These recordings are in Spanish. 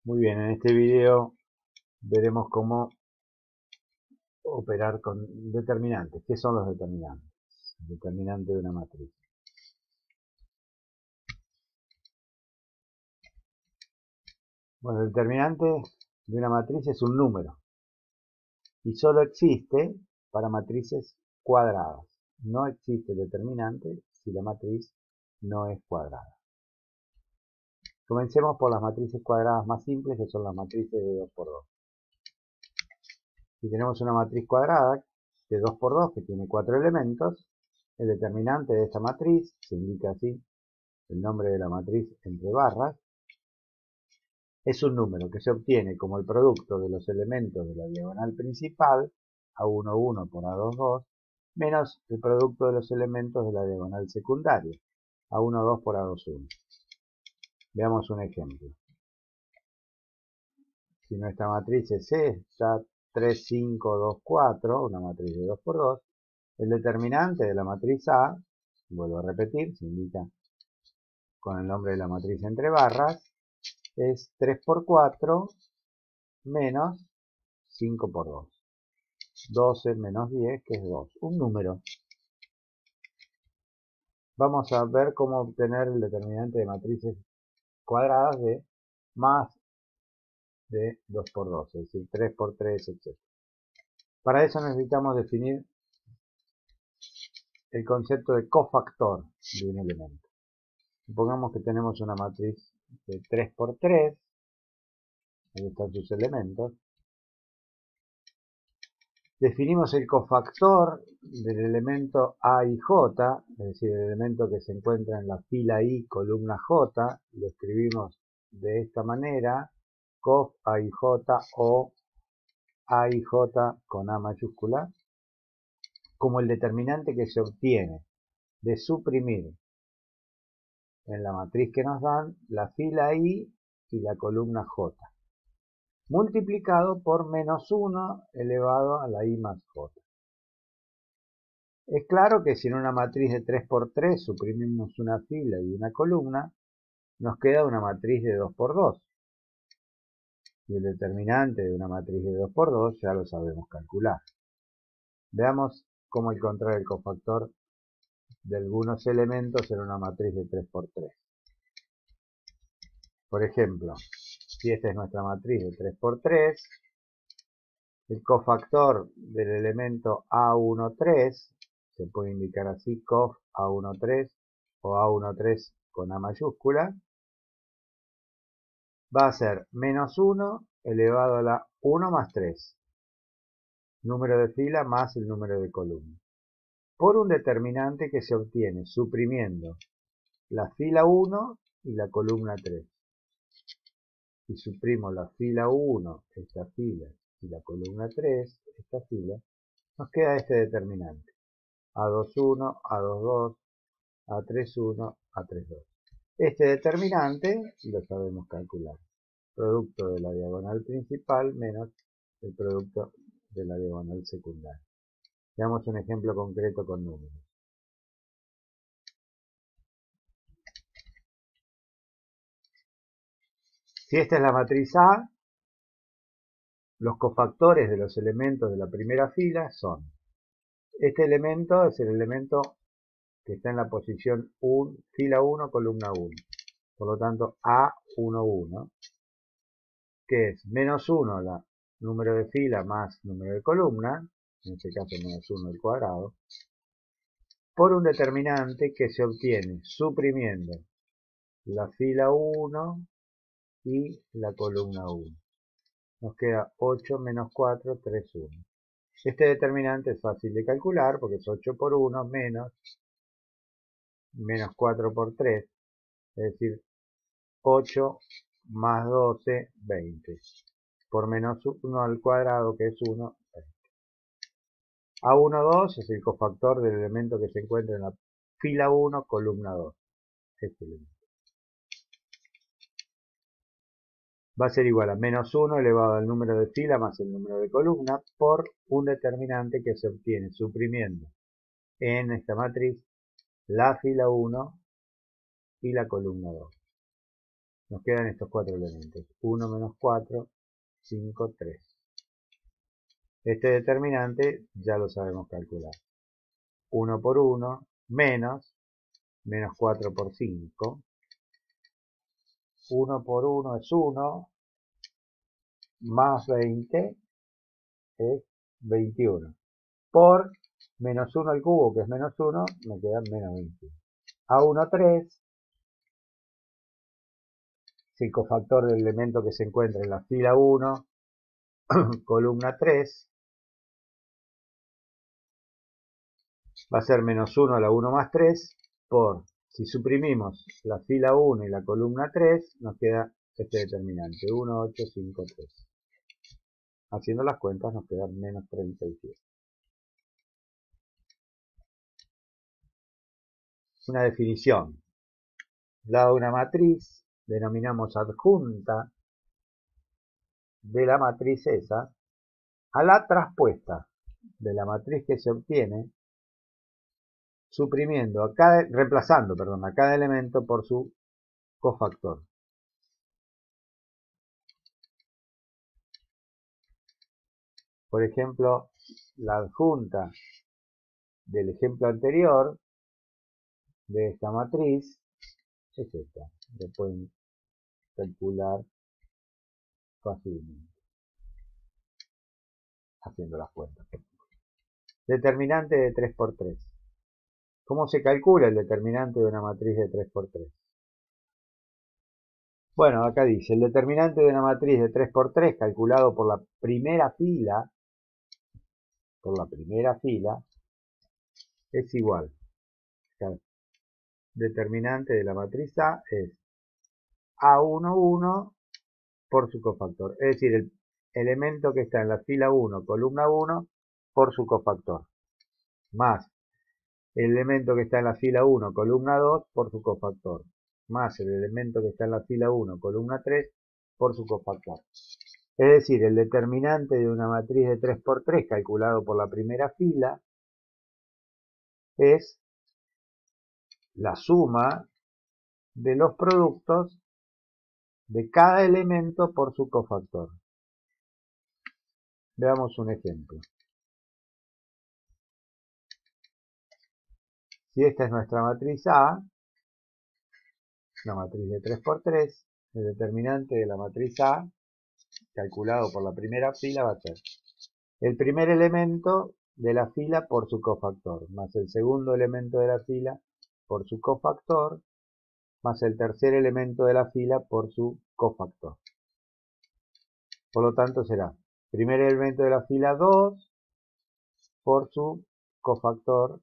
Muy bien, en este video veremos cómo operar con determinantes. ¿Qué son los determinantes? Determinante de una matriz. Bueno, el determinante de una matriz es un número y solo existe para matrices cuadradas. No existe determinante si la matriz no es cuadrada. Comencemos por las matrices cuadradas más simples, que son las matrices de 2 por 2. Si tenemos una matriz cuadrada de 2 por 2 que tiene 4 elementos, el determinante de esta matriz, se indica así el nombre de la matriz entre barras, es un número que se obtiene como el producto de los elementos de la diagonal principal, A11 por A22, menos el producto de los elementos de la diagonal secundaria, A12 por A21. Veamos un ejemplo. Si nuestra matriz es esta, 3, 5, 2, 4, una matriz de 2 por 2, el determinante de la matriz A, vuelvo a repetir, se indica con el nombre de la matriz entre barras, es 3 por 4 menos 5 por 2. 12 menos 10, que es 2. Un número. Vamos a ver cómo obtener el determinante de matrices cuadradas de más de 2 por 2, es decir, 3 por 3, etc. Para eso necesitamos definir el concepto de cofactor de un elemento. Supongamos que tenemos una matriz de 3 por 3, ahí están sus elementos. Definimos el cofactor del elemento A y J, es decir, el elemento que se encuentra en la fila I, columna J, lo escribimos de esta manera, cof A y J o A y J con A mayúscula, como el determinante que se obtiene de suprimir en la matriz que nos dan la fila I y la columna J, multiplicado por menos 1 elevado a la I más J. Es claro que si en una matriz de 3 por 3 suprimimos una fila y una columna, nos queda una matriz de 2 por 2. Y el determinante de una matriz de 2 por 2 ya lo sabemos calcular. Veamos cómo encontrar el cofactor de algunos elementos en una matriz de 3 por 3. Por ejemplo, si esta es nuestra matriz de 3 por 3, el cofactor del elemento A13, se puede indicar así, cof A13 o A13 con A mayúscula, va a ser menos 1 elevado a la 1 más 3, número de fila más el número de columna, por un determinante que se obtiene suprimiendo la fila 1 y la columna 3. Si suprimo la fila 1, esta fila, y la columna 3, esta fila, nos queda este determinante, A21, A22, A31, A32. Este determinante lo sabemos calcular. Producto de la diagonal principal menos el producto de la diagonal secundaria. Veamos un ejemplo concreto con números. Si esta es la matriz A, los cofactores de los elementos de la primera fila son, este elemento es el elemento que está en la posición fila 1, columna 1. Por lo tanto, A11, que es menos 1 la número de fila más número de columna, en este caso menos 1 al cuadrado, por un determinante que se obtiene suprimiendo la fila 1 y la columna 1. Nos queda 8 menos 4, 3, 1. Este determinante es fácil de calcular porque es 8 por 1 menos 4 por 3, es decir, 8 más 12, 20. Por menos 1 al cuadrado, que es 1, 20. A12 es el cofactor del elemento que se encuentra en la fila 1, columna 2. Este elemento va a ser igual a menos 1 elevado al número de fila más el número de columna por un determinante que se obtiene suprimiendo en esta matriz la fila 1 y la columna 2. Nos quedan estos 4 elementos. 1 menos 4, 5, 3. Este determinante ya lo sabemos calcular. 1 por 1 menos 4 por 5. 1 por 1 es 1, más 20 es 21. Por menos 1 al cubo, que es menos 1, me queda menos 21. A1, 3. Si el cofactor del elemento que se encuentra en la fila 1, columna 3, va a ser menos 1 a la 1 más 3, por, si suprimimos la fila 1 y la columna 3, nos queda este determinante, 1, 8, 5, 3. Haciendo las cuentas nos queda menos 37. Una definición. Dada una matriz, denominamos adjunta de la matriz esa a la traspuesta de la matriz que se obtiene reemplazando a cada elemento por su cofactor. Por ejemplo, la adjunta del ejemplo anterior de esta matriz es esta. Lo pueden calcular fácilmente haciendo las cuentas. Determinante de 3 por 3. ¿Cómo se calcula el determinante de una matriz de 3 por 3? Bueno, acá dice, el determinante de una matriz de 3 por 3 calculado por la primera fila, es igual. El determinante de la matriz A es A11 por su cofactor. Es decir, el elemento que está en la fila 1, columna 1, por su cofactor. Más el elemento que está en la fila 1, columna 2, por su cofactor. Más el elemento que está en la fila 1, columna 3, por su cofactor. Es decir, el determinante de una matriz de 3 por 3 calculado por la primera fila es la suma de los productos de cada elemento por su cofactor. Veamos un ejemplo. Si esta es nuestra matriz A, la matriz de 3 por 3, el determinante de la matriz A, calculado por la primera fila, va a ser el primer elemento de la fila por su cofactor, más el segundo elemento de la fila por su cofactor, más el tercer elemento de la fila por su cofactor. Por lo tanto será primer elemento de la fila 2 por su cofactor,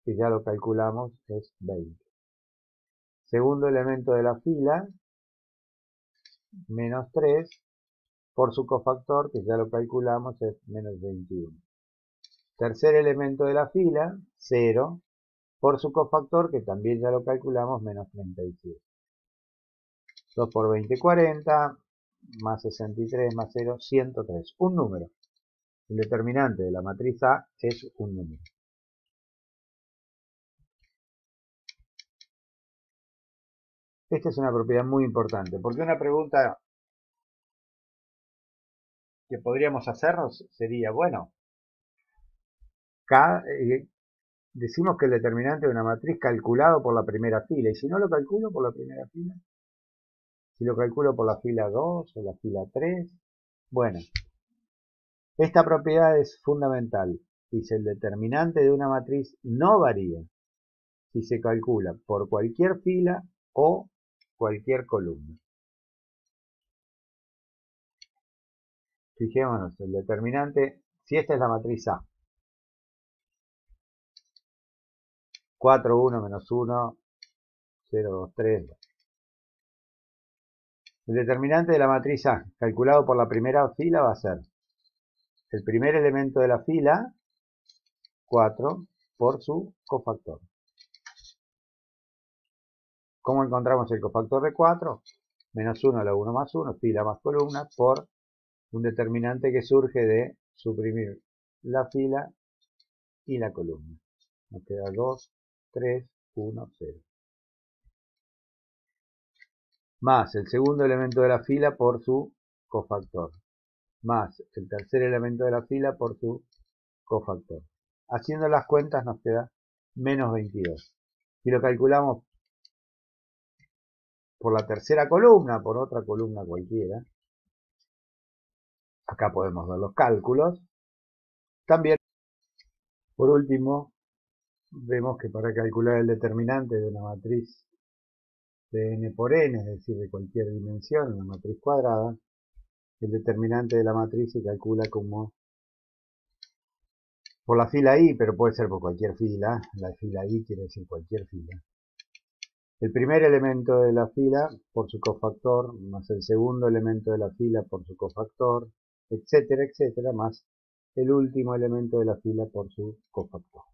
que ya lo calculamos, es 20. Segundo elemento de la fila, menos 3, por su cofactor, que ya lo calculamos, es menos 21. Tercer elemento de la fila, 0, por su cofactor, que también ya lo calculamos, menos 37. 2 por 20, 40, más 63, más 0, 103. Un número. El determinante de la matriz A es un número. Esta es una propiedad muy importante, porque una pregunta que podríamos hacernos sería, bueno, decimos que el determinante de una matriz calculado por la primera fila, y si no lo calculo por la primera fila, si lo calculo por la fila 2 o la fila 3, bueno, esta propiedad es fundamental. Dice, el determinante de una matriz no varía si se calcula por cualquier fila o cualquier columna. Fijémonos, el determinante, si esta es la matriz A, 4, 1, menos 1, 0, 2, 3. El determinante de la matriz A, calculado por la primera fila, va a ser el primer elemento de la fila, 4, por su cofactor. ¿Cómo encontramos el cofactor de 4? Menos 1 a la 1 más 1, fila más columna, por un determinante que surge de suprimir la fila y la columna. Nos queda 2, 3, 1, 0. más el segundo elemento de la fila por su cofactor, más el tercer elemento de la fila por su cofactor. Haciendo las cuentas nos queda menos 22. Si lo calculamos por la tercera columna, por otra columna cualquiera, acá podemos ver los cálculos. También, por último, vemos que para calcular el determinante de una matriz de n por n, es decir, de cualquier dimensión, una matriz cuadrada, el determinante de la matriz se calcula como por la fila i, pero puede ser por cualquier fila. La fila i quiere decir cualquier fila. El primer elemento de la fila por su cofactor, más el segundo elemento de la fila por su cofactor, etcétera, etcétera, más el último elemento de la fila por su cofactor.